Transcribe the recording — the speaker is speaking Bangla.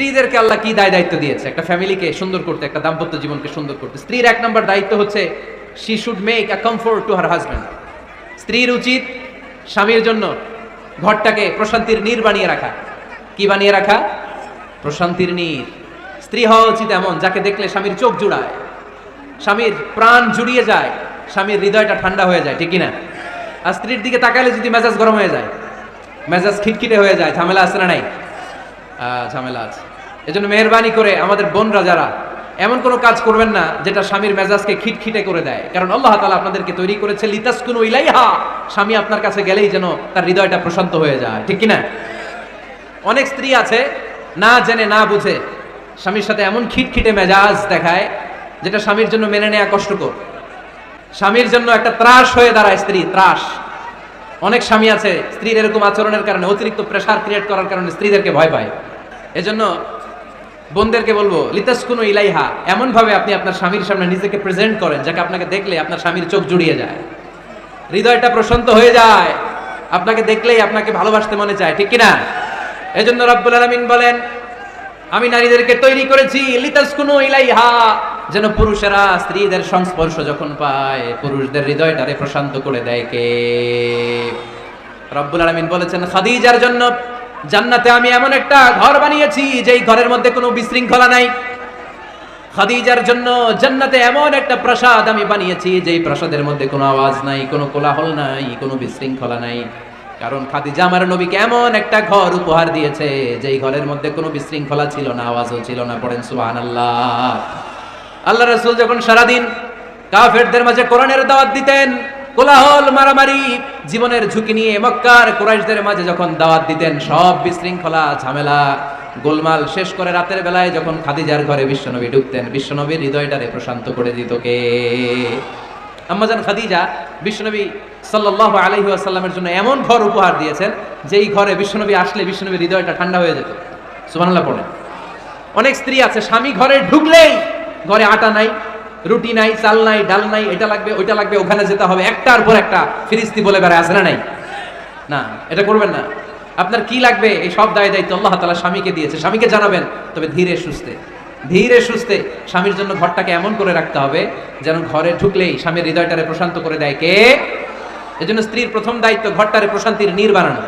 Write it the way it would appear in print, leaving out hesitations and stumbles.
স্ত্রীদেরকে আল্লাহ কি দায়িত্ব দিয়েছে একটা ফ্যামিলিকে সুন্দর করতে, একটা দাম্পত্য জীবনকে সুন্দর করতে। স্ত্রীর এক নম্বর দায়িত্ব হচ্ছে she should make a comfort to her husband. স্ত্রীর উচিত স্বামীর জন্য ঘরটাকে প্রশান্তির নীড় বানিয়ে রাখা। কি বানিয়ে রাখা? প্রশান্তির নীড়। স্ত্রী হওয়া উচিত এমন যাকে দেখলে স্বামীর চোখ জুড়ায়, স্বামীর প্রাণ জুড়িয়ে যায়, স্বামীর হৃদয়টা ঠান্ডা হয়ে যায়, ঠিক কিনা? আর স্ত্রীর দিকে তাকালে যদি মেজাজ গরম হয়ে যায়, মেজাজ খিটখিটে হয়ে যায়, ঝামেলা আছে না নাই? ঝামেলা আছে। এজন্য মেহেরবানি করে আমাদের বোনরা যারা এমন কোনো কাজ করবেন না যেটা স্বামীর মেজাজকে খিটখিটে করে দেয়, কারণ আল্লাহ তাআলা আপনাদেরকে তৈরি করেছে লিতাসকুনু ইলাইহা, স্বামী আপনার কাছে গেলেই যেন তার হৃদয়টা প্রশান্ত হয়ে যায়, ঠিক কিনা? অনেক স্ত্রী আছে না জেনে না বুঝে স্বামীর সাথে এমন খিটখিটে মেজাজ দেখায় যেটা স্বামীর জন্য মেনে নেওয়া কষ্টকর, স্বামীর জন্য একটা ত্রাস হয়ে দাঁড়ায়। স্ত্রী ত্রাস। অনেক স্বামী আছে স্ত্রীর এরকম আচরণের কারণে, অতিরিক্ত প্রেসার ক্রিয়েট করার কারণে স্ত্রীদেরকে ভয় পায়। এজন্য বোনদেরকে বলবো লিতাসকুনু ইলাইহা, এমন ভাবে আপনি আপনার স্বামীর সামনে নিজেকে প্রেজেন্ট করেন যাকে আপনাকে দেখলে আপনার স্বামীর চোখ জুড়িয়ে যায়, হৃদয়টা প্রশান্ত হয়ে যায়, আপনাকে দেখলেই আপনাকে ভালোবাসতে মনে চায়, ঠিক কিনা? এজন্য রব্বুল আলামিন বলেন আমি নারীদেরকে তৈরি করেছি লিতাসকুনু ইলাইহা, যেন পুরুষেরা স্ত্রীদের সংস্পর্শ যখন পায় পুরুষদের হৃদয়টারে প্রশান্ত করে দেয়। কে? রব্বুল আলামিন বলেছেন খাদিজার জন্য জান্নাতে আমি এমন একটা ঘর বানিয়েছি যেই ঘরের মধ্যে কোনো বিশৃঙ্খলা নাই। খাদিজার জন্য জান্নাতে এমন একটা প্রাসাদ আমি বানিয়েছি যেই প্রাসাদের মধ্যে কোনো আওয়াজ নাই, কোনো কোলাহল নাই, কোনো বিশৃঙ্খলা নাই। কারণ খাদিজা আমার নবীকে এমন একটা ঘর উপহার দিয়েছে যেই ঘরের মধ্যে কোনো বিশৃঙ্খলা ছিল না, আওয়াজও ছিল না। পড়েন সুবহানাল্লাহ। আল্লাহ রাসূল যখন সারাদিন কাফেরদের মাঝে কোরআনের দাওয়াত দিতেন, কোলাহল মারামারি জীবনের ঝুঁকি নিয়ে মক্কার কুরাইশদের মাঝে যখন দাওয়াত দিতেন, সব বিশৃঙ্খলা ঝামেলা গোলমাল শেষ করে রাতের বেলায় যখন খাদিজার ঘরে বিশ্বনবী ঢুকতেন, বিশ্বনবীর হৃদয়টারে প্রশান্ত করে দিত কে? আম্মাজান খাদিজা বিশ্বনবী সাল্লাল্লাহু আলাইহি ওয়াসাল্লামের জন্য এমন ঘর উপহার দিয়েছেন যেই ঘরে বিশ্বনবী আসলে বিশ্বনবীর হৃদয়টা ঠান্ডা হয়ে যেত। সুবহানাল্লাহ পড়েন। অনেক স্ত্রী আছে স্বামী ঘরে ঢুকলেই ঘরে আটা নাই, রুটি নাই, চাল নাই, ডাল নাই, এটা লাগবে ওইটা লাগবে, ওখানে যেতে হবে, একটার পর একটা ফিরিস্তি বলে বেড়ায়, আছে না নাই? না, এটা করবেন না। আপনার কি লাগবে এই সব দায়িত্ব আল্লাহ তাআলা স্বামীকে দিয়েছে, স্বামীকে জানাবেন। তবে ধীরে সুস্থে স্বামীর জন্য ঘরটাকে এমন করে রাখতে হবে যেন ঘরে ঢুকলেই স্বামীর হৃদয়টারে প্রশান্ত করে দেয় কে? এজন্য স্ত্রীর প্রথম দায়িত্ব ঘরটারে প্রশান্তির নীড় বানানো।